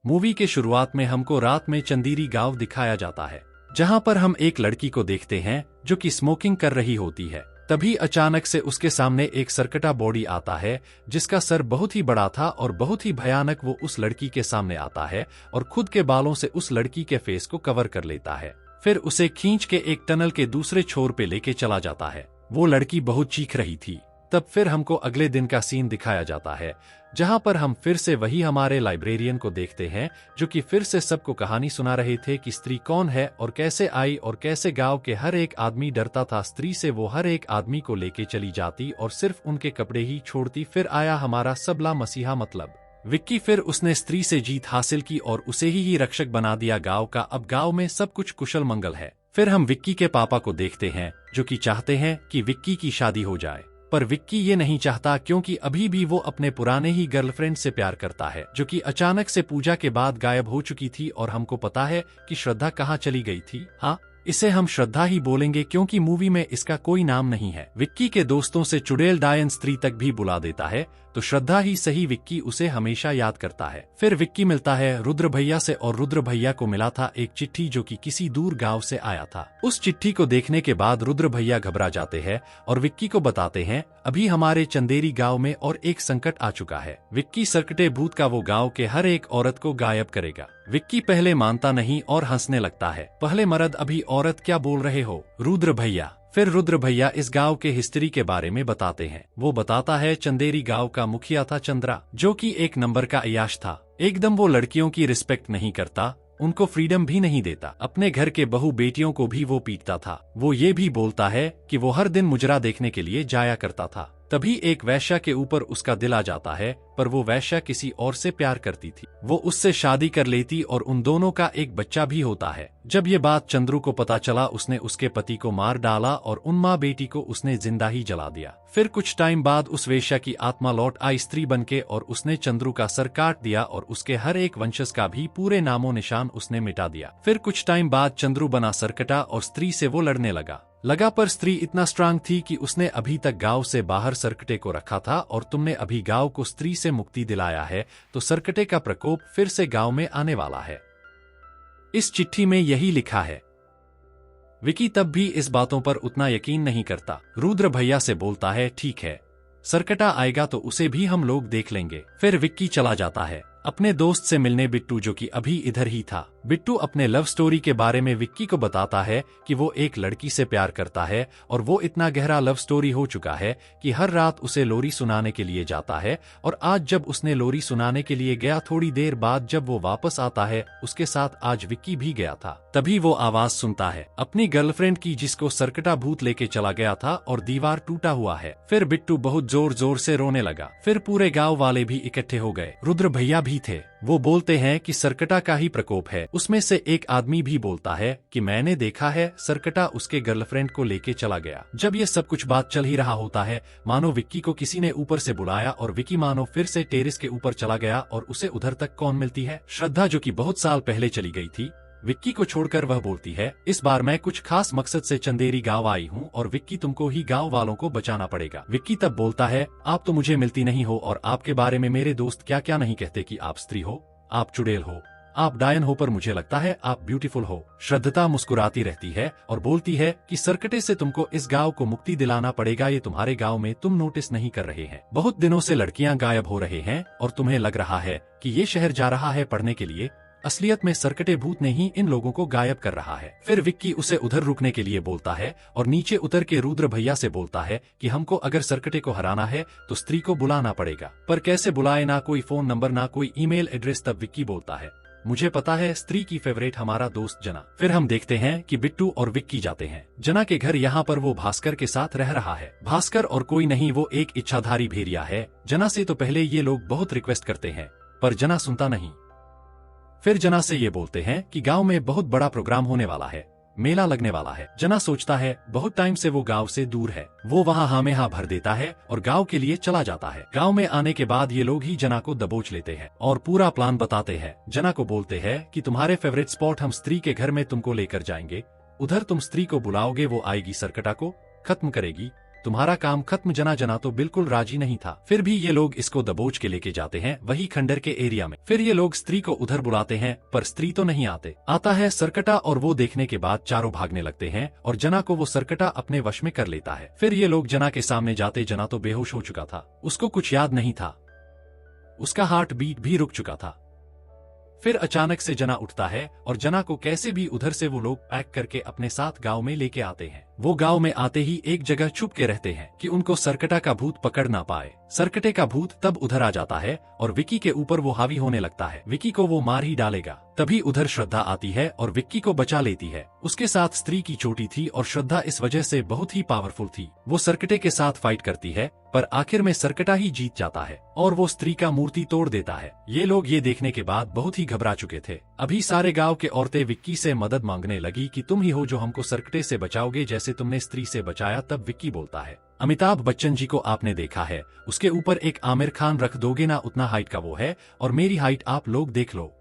Movie के शुरुआत में हमको रात में चंदेरी गांव दिखाया जाता है, जहां पर हम एक लड़की को देखते हैं जो कि स्मोकिंग कर रही होती है। तभी अचानक से उसके सामने एक सरकटा बॉडी आता है जिसका सर बहुत ही बड़ा था और बहुत ही भयानक। वो उस लड़की के सामने आता है और खुद के बालों से उस लड़की के फेस को कवर कर लेता है। फिर उसे खींच के एक टनल के दूसरे छोर पे लेके चला जाता है। वो लड़की बहुत चीख रही थी। तब फिर हमको अगले दिन का सीन दिखाया जाता है, जहां पर हम फिर से वही हमारे लाइब्रेरियन को देखते हैं जो कि फिर से सबको कहानी सुना रहे थे कि स्त्री कौन है और कैसे आई और कैसे गांव के हर एक आदमी डरता था स्त्री से। वो हर एक आदमी को लेके चली जाती और सिर्फ उनके कपड़े ही छोड़ती। फिर आया हमारा सबला मसीहा मतलब विक्की। फिर उसने स्त्री से जीत हासिल की और उसे ही रक्षक बना दिया गांव का। अब गांव में सब कुछ कुशल मंगल है। फिर हम विक्की के पापा को देखते हैं जो कि चाहते हैं कि विक्की की शादी हो जाए, पर विक्की ये नहीं चाहता क्योंकि अभी भी वो अपने पुराने ही गर्लफ्रेंड से प्यार करता है जो कि अचानक से पूजा के बाद गायब हो चुकी थी। और हमको पता है कि श्रद्धा कहाँ चली गई थी। हाँ, इसे हम श्रद्धा ही बोलेंगे क्योंकि मूवी में इसका कोई नाम नहीं है। विक्की के दोस्तों से चुड़ैल डायन स्त्री तक भी बुला देता है तो श्रद्धा ही सही विक्की उसे हमेशा याद करता है। फिर विक्की मिलता है रुद्र भैया से और रुद्र भैया को मिला था एक चिट्ठी जो कि किसी दूर गांव से आया था। उस चिट्ठी को देखने के बाद रुद्र भैया घबरा जाते हैं और विक्की को बताते हैं अभी हमारे चंदेरी गांव में और एक संकट आ चुका है। विक्की सरकटे भूत का वो गांव के हर एक औरत को गायब करेगा। विक्की पहले मानता नहीं और हंसने लगता है। पहले मर्द अभी औरत क्या बोल रहे हो रुद्र भैया। फिर रुद्र भैया इस गांव के हिस्ट्री के बारे में बताते हैं। वो बताता है चंदेरी गांव का मुखिया था चंद्रा, जो कि एक नंबर का अय्याश था। एकदम वो लड़कियों की रिस्पेक्ट नहीं करता, उनको फ्रीडम भी नहीं देता। अपने घर के बहू बेटियों को भी वो पीटता था। वो ये भी बोलता है कि वो हर दिन मुजरा देखने के लिए जाया करता था। तभी एक वैश्या के ऊपर उसका दिल आ जाता है, पर वो वैश्या किसी और से प्यार करती थी। वो उससे शादी कर लेती और उन दोनों का एक बच्चा भी होता है। जब ये बात चंद्रू को पता चला उसने उसके पति को मार डाला और उन माँ बेटी को उसने जिंदा ही जला दिया। फिर कुछ टाइम बाद उस वेश्या की आत्मा लौट आई स्त्री बनके और उसने चंद्रू का सर काट दिया और उसके हर एक वंशज का भी पूरे नामो निशान उसने मिटा दिया। फिर कुछ टाइम बाद चंद्रू बना सरकटा और स्त्री से वो लड़ने लगा पर स्त्री इतना स्ट्रांग थी कि उसने अभी तक गांव से बाहर सरकटे को रखा था और तुमने अभी गांव को स्त्री से मुक्ति दिलाया है तो सरकटे का प्रकोप फिर से गांव में आने वाला है। इस चिट्ठी में यही लिखा है। विकी तब भी इस बातों पर उतना यकीन नहीं करता। रुद्र भैया से बोलता है ठीक है, सरकटा आएगा तो उसे भी हम लोग देख लेंगे। फिर विक्की चला जाता है अपने दोस्त से मिलने बिट्टू, जो कि अभी इधर ही था। बिट्टू अपने लव स्टोरी के बारे में विक्की को बताता है कि वो एक लड़की से प्यार करता है और वो इतना गहरा लव स्टोरी हो चुका है कि हर रात उसे लोरी सुनाने के लिए जाता है। और आज जब उसने लोरी सुनाने के लिए गया, थोड़ी देर बाद जब वो वापस आता है उसके साथ आज विक्की भी गया था। तभी वो आवाज सुनता है अपनी गर्लफ्रेंड की जिसको सरकटा भूत लेके चला गया था और दीवार टूटा हुआ है। फिर बिट्टू बहुत जोर जोर से रोने लगा। फिर पूरे गाँव वाले भी इकट्ठे हो गए, रुद्र भैया भी थे। वो बोलते हैं कि सरकटा का ही प्रकोप है। उसमें से एक आदमी भी बोलता है कि मैंने देखा है सरकटा उसके गर्लफ्रेंड को लेके चला गया। जब ये सब कुछ बात चल ही रहा होता है, मानो विक्की को किसी ने ऊपर से बुलाया और विक्की मानो फिर से टेरेस के ऊपर चला गया और उसे उधर तक कौन मिलती है? श्रद्धा, जो कि बहुत साल पहले चली गई थी। विक्की को छोड़कर वह बोलती है इस बार मैं कुछ खास मकसद से चंदेरी गांव आई हूँ और विक्की तुमको ही गांव वालों को बचाना पड़ेगा। विक्की तब बोलता है आप तो मुझे मिलती नहीं हो और आपके बारे में मेरे दोस्त क्या क्या नहीं कहते कि आप स्त्री हो, आप चुड़ैल हो, आप डायन हो, पर मुझे लगता है आप ब्यूटीफुल हो। श्रद्धा मुस्कुराती रहती है और बोलती है कि सरकटे से तुमको इस गांव को मुक्ति दिलाना पड़ेगा। ये तुम्हारे गांव में तुम नोटिस नहीं कर रहे हैं, बहुत दिनों से लड़कियां गायब हो रहे हैं और तुम्हें लग रहा है कि ये शहर जा रहा है पढ़ने के लिए। असलियत में सरकटे भूत ने ही इन लोगों को गायब कर रहा है। फिर विक्की उसे उधर रुकने के लिए बोलता है और नीचे उतर के रुद्र भैया से बोलता है कि हमको अगर सरकटे को हराना है तो स्त्री को बुलाना पड़ेगा, पर कैसे बुलाए? ना कोई फोन नंबर, ना कोई ईमेल एड्रेस। तब विक्की बोलता है मुझे पता है, स्त्री की फेवरेट हमारा दोस्त जना। फिर हम देखते हैं कि बिट्टू और विक्की जाते हैं जना के घर। यहाँ पर वो भास्कर के साथ रह रहा है। भास्कर और कोई नहीं, वो एक इच्छाधारी भेड़िया है। जना से तो पहले ये लोग बहुत रिक्वेस्ट करते हैं पर जना सुनता नहीं। फिर जना से ये बोलते हैं कि गांव में बहुत बड़ा प्रोग्राम होने वाला है, मेला लगने वाला है। जना सोचता है बहुत टाइम से वो गांव से दूर है। वो वहाँ हाँ में हाँ भर देता है और गांव के लिए चला जाता है। गांव में आने के बाद ये लोग ही जना को दबोच लेते हैं और पूरा प्लान बताते हैं। जना को बोलते हैं कि तुम्हारे फेवरेट स्पॉट हम स्त्री के घर में तुमको लेकर जाएंगे, उधर तुम स्त्री को बुलाओगे, वो आएगी, सरकटा को खत्म करेगी तुम्हारा काम खत्म। जना जना तो बिल्कुल राजी नहीं था। फिर भी ये लोग इसको दबोच के लेके जाते हैं वही खंडर के एरिया में। फिर ये लोग स्त्री को उधर बुलाते हैं पर स्त्री तो नहीं आते। आता है सरकटा और वो देखने के बाद चारों भागने लगते हैं और जना को वो सरकटा अपने वश में कर लेता है। फिर ये लोग जना के सामने जाते। जना तो बेहोश हो चुका था, उसको कुछ याद नहीं था, उसका हार्ट बीट भी रुक चुका था। फिर अचानक से जना उठता है और जना को कैसे भी उधर से वो लोग पैक करके अपने साथ गांव में लेके आते हैं। वो गांव में आते ही एक जगह छुप के रहते हैं कि उनको सरकटा का भूत पकड़ ना पाए। सरकटे का भूत तब उधर आ जाता है और विक्की के ऊपर वो हावी होने लगता है। विक्की को वो मार ही डालेगा। तभी उधर श्रद्धा आती है और विक्की को बचा लेती है। उसके साथ स्त्री की चोटी थी और श्रद्धा इस वजह से बहुत ही पावरफुल थी। वो सरकटे के साथ फाइट करती है पर आखिर में सरकटा ही जीत जाता है और वो स्त्री का मूर्ति तोड़ देता है। ये लोग ये देखने के बाद बहुत ही घबरा चुके थे। अभी सारे गांव के औरतें विक्की से मदद मांगने लगी कि तुम ही हो जो हमको सरकटे से बचाओगे जैसे तुमने स्त्री से बचाया। तब विक्की बोलता है, अमिताभ बच्चन जी को आपने देखा है, उसके ऊपर एक आमिर खान रख दोगे ना, उतना हाइट का वो है और मेरी हाइट आप लोग देख लो।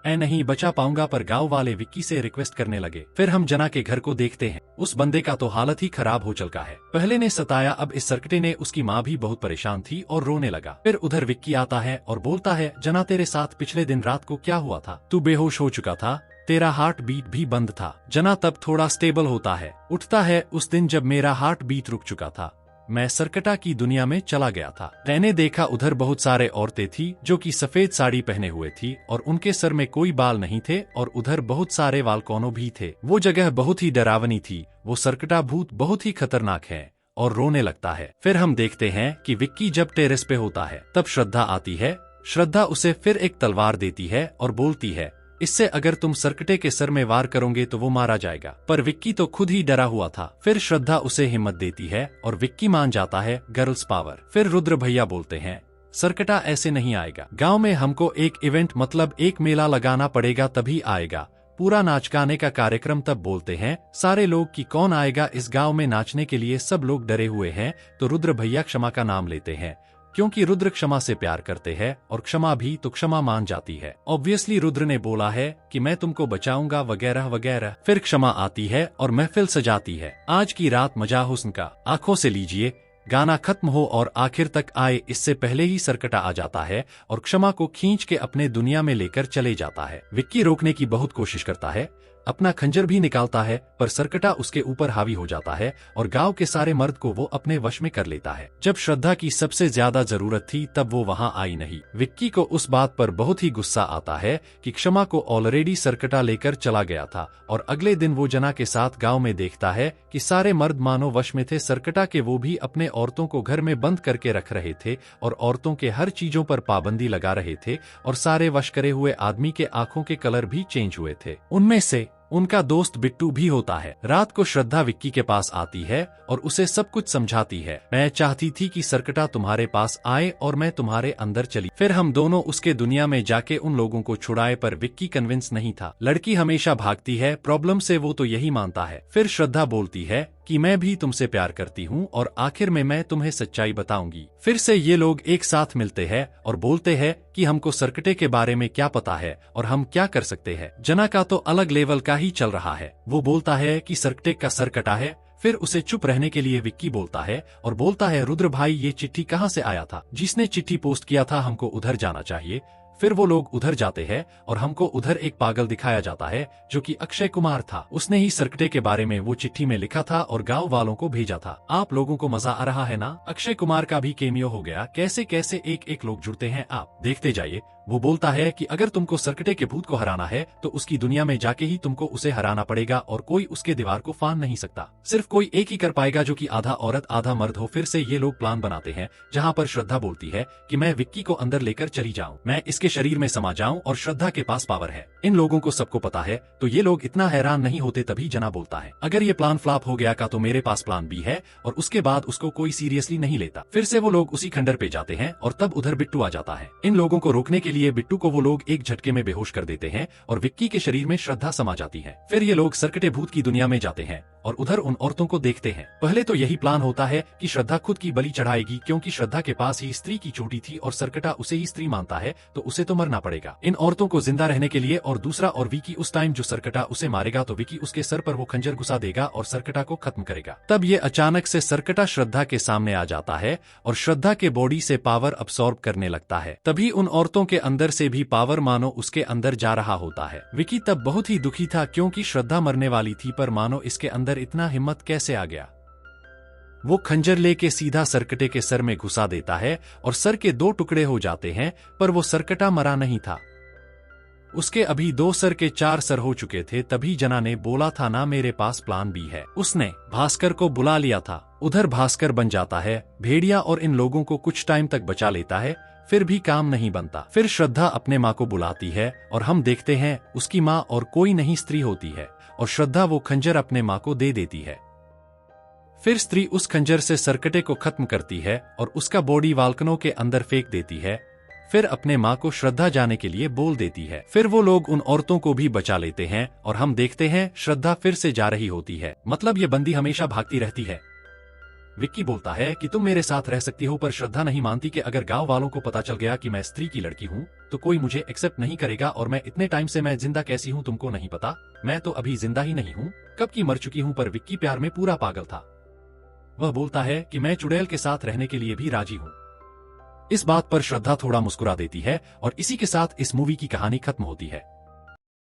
नहीं बचा पाऊंगा। पर गांव वाले विक्की से रिक्वेस्ट करने लगे। फिर हम जना के घर को देखते हैं। उस बंदे का तो हालत ही खराब हो चुका है। पहले ने सताया, अब इस सरकटे ने। उसकी माँ भी बहुत परेशान थी और रोने लगा। फिर उधर विक्की आता है और बोलता है, जना तेरे साथ पिछले दिन रात को क्या हुआ था? तू बेहोश हो चुका था, तेरा हार्ट बीट भी बंद था। जना तब थोड़ा स्टेबल होता है, उठता है। उस दिन जब मेरा हार्ट बीट रुक चुका था, मैं सरकटा की दुनिया में चला गया था। मैंने देखा उधर बहुत सारे औरतें थी जो कि सफेद साड़ी पहने हुए थी और उनके सर में कोई बाल नहीं थे और उधर बहुत सारे वालकोनो भी थे। वो जगह बहुत ही डरावनी थी। वो सरकटा भूत बहुत ही खतरनाक है और रोने लगता है। फिर हम देखते हैं कि विक्की जब टेरेस पे होता है तब श्रद्धा आती है। श्रद्धा उसे फिर एक तलवार देती है और बोलती है, इससे अगर तुम सरकटे के सर में वार करोगे तो वो मारा जाएगा। पर विक्की तो खुद ही डरा हुआ था। फिर श्रद्धा उसे हिम्मत देती है और विक्की मान जाता है। Girls power. फिर रुद्र भैया बोलते हैं, सरकटा ऐसे नहीं आएगा, गांव में हमको एक इवेंट मतलब एक मेला लगाना पड़ेगा तभी आएगा, पूरा नाच गाने का कार्यक्रम। तब बोलते हैं सारे लोग कि कौन आएगा इस गांव में नाचने के लिए? सब लोग डरे हुए हैं। तो रुद्र भैया क्षमा का नाम लेते हैं क्योंकि रुद्र क्षमा से प्यार करते हैं और क्षमा भी तो क्षमा मान जाती है। ऑब्वियसली रुद्र ने बोला है कि मैं तुमको बचाऊंगा वगैरह वगैरह। फिर क्षमा आती है और महफिल सजाती है। आज की रात मजा हुस्न का, आंखों से लीजिए। गाना खत्म हो और आखिर तक आए इससे पहले ही सरकटा आ जाता है और क्षमा को खींच के अपने दुनिया में लेकर चले जाता है। विक्की रोकने की बहुत कोशिश करता है, अपना खंजर भी निकालता है पर सरकटा उसके ऊपर हावी हो जाता है और गांव के सारे मर्द को वो अपने वश में कर लेता है। जब श्रद्धा की सबसे ज्यादा जरूरत थी तब वो वहां आई नहीं। विक्की को उस बात पर बहुत ही गुस्सा आता है कि क्षमा को ऑलरेडी सरकटा लेकर चला गया था और अगले दिन वो जना के साथ गांव में देखता है कि सारे मर्द मानो वश में थे सरकटा के। वो भी अपने औरतों को घर में बंद करके रख रहे थे और औरतों के हर चीजों पर पाबंदी लगा रहे थे और सारे वश करे हुए आदमी के आंखों के कलर भी चेंज हुए थे। उनमें से उनका दोस्त बिट्टू भी होता है। रात को श्रद्धा विक्की के पास आती है और उसे सब कुछ समझाती है। मैं चाहती थी कि सरकटा तुम्हारे पास आए और मैं तुम्हारे अंदर चली। फिर हम दोनों उसके दुनिया में जाके उन लोगों को छुड़ाए पर विक्की कन्विंस नहीं था। लड़की हमेशा भागती है प्रॉब्लम से, वो तो यही मानता है। फिर श्रद्धा बोलती है कि मैं भी तुमसे प्यार करती हूँ और आखिर में मैं तुम्हें सच्चाई बताऊंगी। फिर से ये लोग एक साथ मिलते हैं और बोलते हैं कि हमको सरकटे के बारे में क्या पता है और हम क्या कर सकते हैं। जना का तो अलग लेवल का ही चल रहा है। वो बोलता है कि सरकटे का सर कटा है। फिर उसे चुप रहने के लिए विक्की बोलता है और बोलता है, रुद्र भाई ये चिट्ठी कहाँ से आया था? जिसने चिट्ठी पोस्ट किया था हमको उधर जाना चाहिए। फिर वो लोग उधर जाते हैं और हमको उधर एक पागल दिखाया जाता है जो कि अक्षय कुमार था। उसने ही सरकटे के बारे में वो चिट्ठी में लिखा था और गांव वालों को भेजा था। आप लोगों को मजा आ रहा है ना? अक्षय कुमार का भी केमियो हो गया। कैसे कैसे एक एक लोग जुड़ते हैं, आप देखते जाइए। वो बोलता है कि अगर तुमको सरकटे के भूत को हराना है तो उसकी दुनिया में जाके ही तुमको उसे हराना पड़ेगा और कोई उसके दीवार को फाड़ नहीं सकता। सिर्फ कोई एक ही कर पाएगा जो कि आधा औरत आधा मर्द हो। फिर से ये लोग प्लान बनाते हैं जहाँ पर श्रद्धा बोलती है कि मैं विक्की को अंदर लेकर चली जाऊँ, मैं इसके शरीर में समा जाऊँ और श्रद्धा के पास पावर है। इन लोगों को सबको पता है तो ये लोग इतना हैरान नहीं होते। तभी जना बोलता है, अगर ये प्लान फ्लॉप हो गया का तो मेरे पास प्लान बी है और उसके बाद उसको कोई सीरियसली नहीं लेता। फिर से वो लोग उसी खंडर पे जाते हैं और तब उधर बिट्टू आ जाता है। इन लोगों को रोकने के लिए बिट्टू को वो लोग एक झटके में बेहोश कर देते हैं और विक्की के शरीर में श्रद्धा समा जाती है। फिर ये लोग सरकटे भूत की दुनिया में जाते हैं और उधर उन औरतों को देखते हैं। पहले तो यही प्लान होता है कि श्रद्धा खुद की बलि चढ़ाएगी, क्योंकि श्रद्धा के पास ही स्त्री की चोटी थी और सरकटा उसे ही स्त्री मानता है, तो उसे तो मरना पड़ेगा इन औरतों को जिंदा रहने के लिए। और दूसरा, और विकी उस टाइम जो सरकटा उसे मारेगा तो विकी उसके सर पर वो खंजर घुसा देगा और सरकटा को खत्म करेगा। तब ये अचानक से सरकटा श्रद्धा के सामने आ जाता है और श्रद्धा के बॉडी से पावर अब्सॉर्ब करने लगता है। तभी उन औरतों के अंदर से भी पावर मानो उसके अंदर जा रहा होता है। विकी तब बहुत ही दुखी था, क्योंकि श्रद्धा मरने वाली थी, पर मानो इसके अंदर इतना हिम्मत कैसे आ गया। वो खंजर लेके सीधा सरकटे के सर में घुसा देता है और सर के 2 टुकड़े हो जाते हैं, पर वो सरकटा मरा नहीं था। उसके अभी 2 सर के 4 सर हो चुके थे। तभी जना ने बोला था ना, मेरे पास प्लान भी है। उसने भास्कर को बुला लिया था। उधर भास्कर बन जाता है भेड़िया और इन लोगों को कुछ टाइम तक बचा लेता है, फिर भी काम नहीं बनता। फिर श्रद्धा अपने माँ को बुलाती है और हम देखते हैं उसकी माँ और कोई नहीं स्त्री होती है, और श्रद्धा वो खंजर अपने माँ को दे देती है। फिर स्त्री उस खंजर से सरकटे को खत्म करती है और उसका बॉडी वाल्कनों के अंदर फेंक देती है। फिर अपने माँ को श्रद्धा जाने के लिए बोल देती है। फिर वो लोग उन औरतों को भी बचा लेते हैं और हम देखते हैं श्रद्धा फिर से जा रही होती है। मतलब ये बंदी हमेशा भागती रहती है। विक्की बोलता है कि तुम मेरे साथ रह सकती हो, पर श्रद्धा नहीं मानती कि अगर गांव वालों को पता चल गया कि मैं स्त्री की लड़की हूँ तो कोई मुझे एक्सेप्ट नहीं करेगा, और मैं इतने टाइम से मैं जिंदा कैसी हूँ तुमको नहीं पता। मैं तो अभी जिंदा ही नहीं हूँ, कब की मर चुकी हूँ। पर विक्की प्यार में पूरा पागल था। वह बोलता है कि मैं चुड़ैल के साथ रहने के लिए भी राजी हूँ। इस बात पर श्रद्धा थोड़ा मुस्कुरा देती है और इसी के साथ इस मूवी की कहानी खत्म होती है।